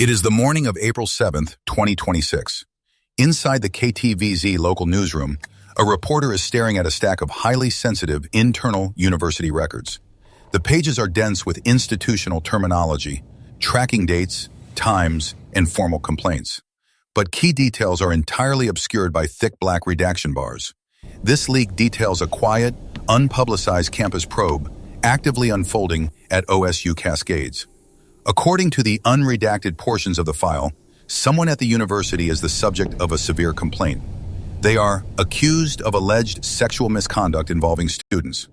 It is the morning of April 7th, 2026. Inside the KTVZ local newsroom, a reporter is staring at a stack of highly sensitive internal university records. The pages are dense with institutional terminology, tracking dates, times, and formal complaints. But key details are entirely obscured by thick black redaction bars. This leak details a quiet, unpublicized campus probe actively unfolding at OSU Cascades. According to the unredacted portions of the file, someone at the university is the subject of a severe complaint. They are accused of alleged sexual misconduct involving students.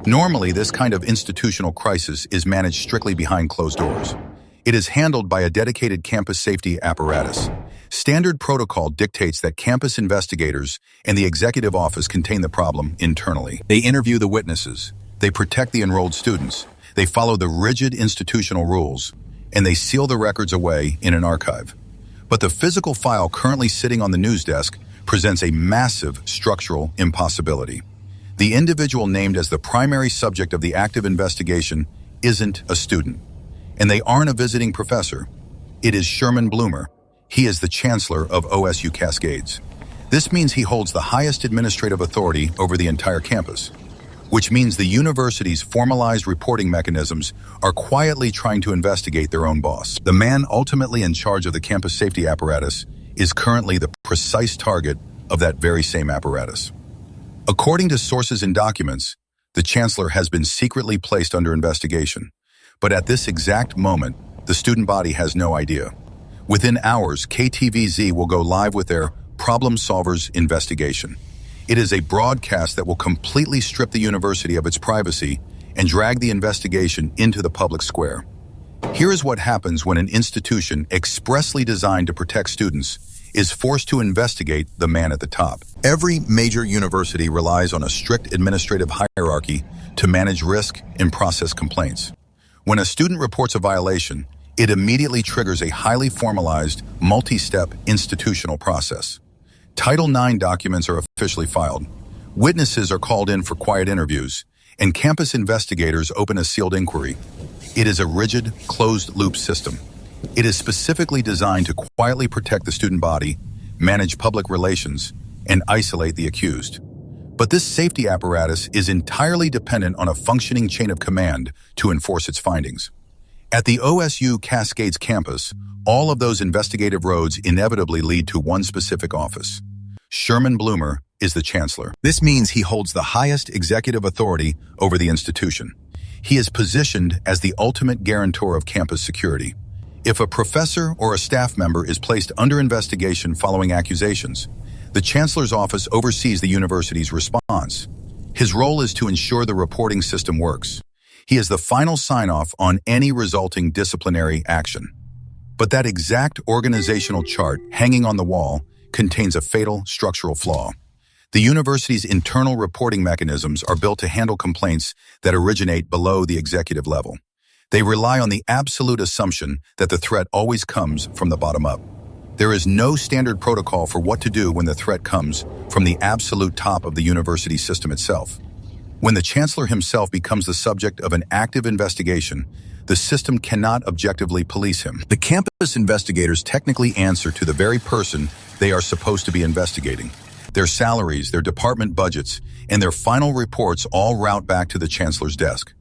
Normally, this kind of institutional crisis is managed strictly behind closed doors. It is handled by a dedicated campus safety apparatus. Standard protocol dictates that campus investigators and the executive office contain the problem internally. They interview the witnesses. They protect the enrolled students. They follow the rigid institutional rules, and they seal the records away in an archive. But the physical file currently sitting on the news desk presents a massive structural impossibility. The individual named as the primary subject of the active investigation isn't a student, and they aren't a visiting professor. It is Sherman Bloomer. He is the chancellor of OSU Cascades. This means he holds the highest administrative authority over the entire campus, which means the university's formalized reporting mechanisms are quietly trying to investigate their own boss. The man ultimately in charge of the campus safety apparatus is currently the precise target of that very same apparatus. According to sources and documents, the chancellor has been secretly placed under investigation, but at this exact moment, the student body has no idea. Within hours, KTVZ will go live with their Problem Solvers investigation. It is a broadcast that will completely strip the university of its privacy and drag the investigation into the public square. Here is what happens when an institution expressly designed to protect students is forced to investigate the man at the top. Every major university relies on a strict administrative hierarchy to manage risk and process complaints. When a student reports a violation, it immediately triggers a highly formalized, multi-step institutional process. Title IX documents are officially filed. Witnesses are called in for quiet interviews, and campus investigators open a sealed inquiry. It is a rigid, closed-loop system. It is specifically designed to quietly protect the student body, manage public relations, and isolate the accused. But this safety apparatus is entirely dependent on a functioning chain of command to enforce its findings. At the OSU Cascades campus, all of those investigative roads inevitably lead to one specific office. Sherman Bloomer is the chancellor. This means he holds the highest executive authority over the institution. He is positioned as the ultimate guarantor of campus security. If a professor or a staff member is placed under investigation following accusations, the chancellor's office oversees the university's response. His role is to ensure the reporting system works. He is the final sign-off on any resulting disciplinary action. But that exact organizational chart hanging on the wall contains a fatal structural flaw. The university's internal reporting mechanisms are built to handle complaints that originate below the executive level. They rely on the absolute assumption that the threat always comes from the bottom up. There is no standard protocol for what to do when the threat comes from the absolute top of the university system itself. When the chancellor himself becomes the subject of an active investigation, the system cannot objectively police him. The campus investigators technically answer to the very person they are supposed to be investigating. Their salaries, their department budgets, and their final reports all route back to the chancellor's desk.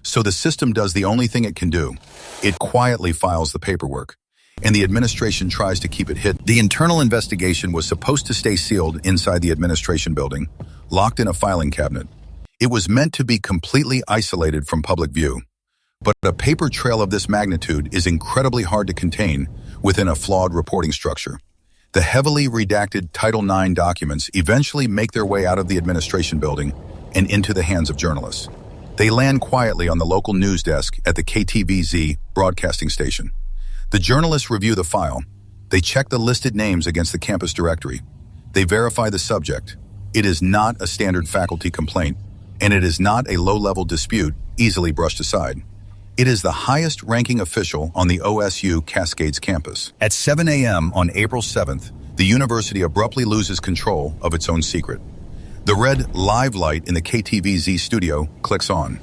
So the system does the only thing it can do. It quietly files the paperwork, and the administration tries to keep it hidden. The internal investigation was supposed to stay sealed inside the administration building, locked in a filing cabinet. It was meant to be completely isolated from public view. But a paper trail of this magnitude is incredibly hard to contain within a flawed reporting structure. The heavily redacted Title IX documents eventually make their way out of the administration building and into the hands of journalists. They land quietly on the local news desk at the KTVZ broadcasting station. The journalists review the file. They check the listed names against the campus directory. They verify the subject. It is not a standard faculty complaint, and it is not a low-level dispute easily brushed aside. It is the highest-ranking official on the OSU Cascades campus. At 7 a.m. on April 7th, the university abruptly loses control of its own secret. The red live light in the KTVZ studio clicks on.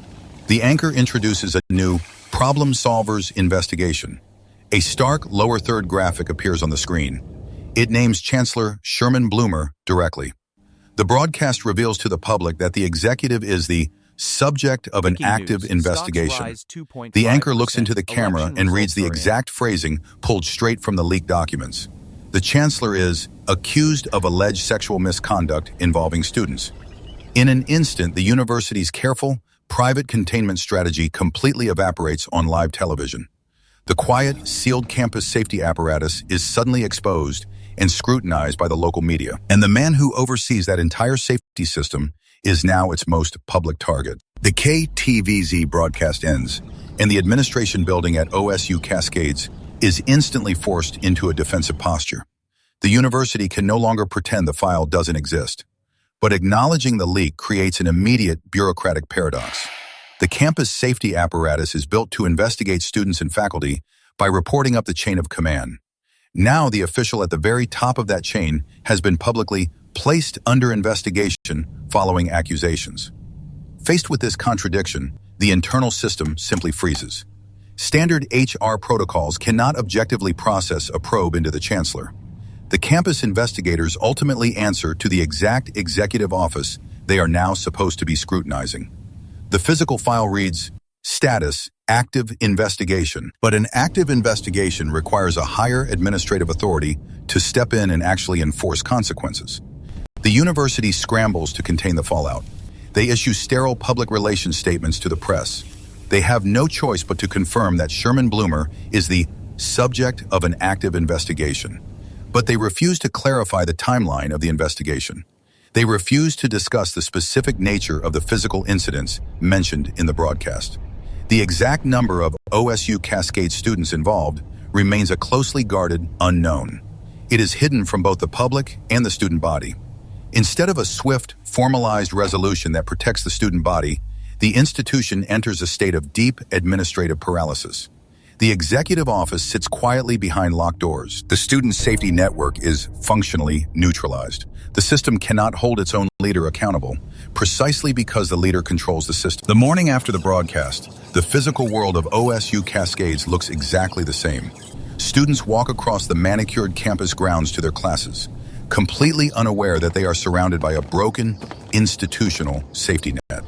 The anchor introduces a new Problem Solvers investigation. A stark lower third graphic appears on the screen. It names Chancellor Sherman Bloomer directly. The broadcast reveals to the public that the executive is the subject of an active investigation. The anchor looks into the camera and reads the exact phrasing pulled straight from the leaked documents. The chancellor is accused of alleged sexual misconduct involving students. In an instant, the university's careful, private containment strategy completely evaporates on live television. The quiet, sealed campus safety apparatus is suddenly exposed and scrutinized by the local media. And the man who oversees that entire safety system is now its most public target. The KTVZ broadcast ends, and the administration building at OSU Cascades is instantly forced into a defensive posture. The university can no longer pretend the file doesn't exist. But acknowledging the leak creates an immediate bureaucratic paradox. The campus safety apparatus is built to investigate students and faculty by reporting up the chain of command. Now the official at the very top of that chain has been publicly placed under investigation following accusations. Faced with this contradiction, the internal system simply freezes. Standard HR protocols cannot objectively process a probe into the chancellor. The campus investigators ultimately answer to the exact executive office they are now supposed to be scrutinizing. The physical file reads, Status, Active Investigation. But an active investigation requires a higher administrative authority to step in and actually enforce consequences. The university scrambles to contain the fallout. They issue sterile public relations statements to the press. They have no choice but to confirm that Sherman Bloomer is the subject of an active investigation. But they refuse to clarify the timeline of the investigation. They refuse to discuss the specific nature of the physical incidents mentioned in the broadcast. The exact number of OSU Cascade students involved remains a closely guarded unknown. It is hidden from both the public and the student body. Instead of a swift, formalized resolution that protects the student body, the institution enters a state of deep administrative paralysis. The executive office sits quietly behind locked doors. The student safety network is functionally neutralized. The system cannot hold its own leader accountable, precisely because the leader controls the system. The morning after the broadcast, the physical world of OSU Cascades looks exactly the same. Students walk across the manicured campus grounds to their classes, completely unaware that they are surrounded by a broken, institutional safety net.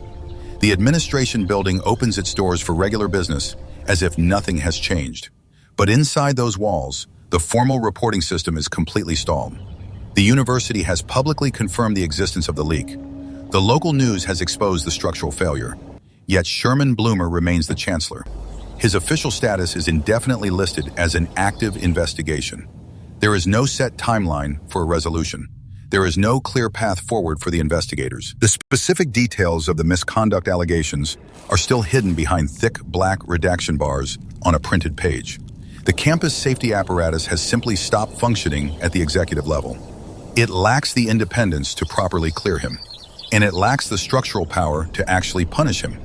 The administration building opens its doors for regular business as if nothing has changed. But inside those walls, the formal reporting system is completely stalled. The university has publicly confirmed the existence of the leak. The local news has exposed the structural failure. Yet Sherman Bloomer remains the chancellor. His official status is indefinitely listed as an active investigation. There is no set timeline for a resolution. There is no clear path forward for the investigators. The specific details of the misconduct allegations are still hidden behind thick black redaction bars on a printed page. The campus safety apparatus has simply stopped functioning at the executive level. It lacks the independence to properly clear him, and it lacks the structural power to actually punish him.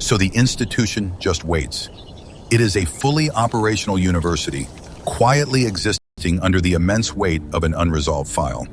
So the institution just waits. It is a fully operational university, quietly existing under the immense weight of an unresolved file.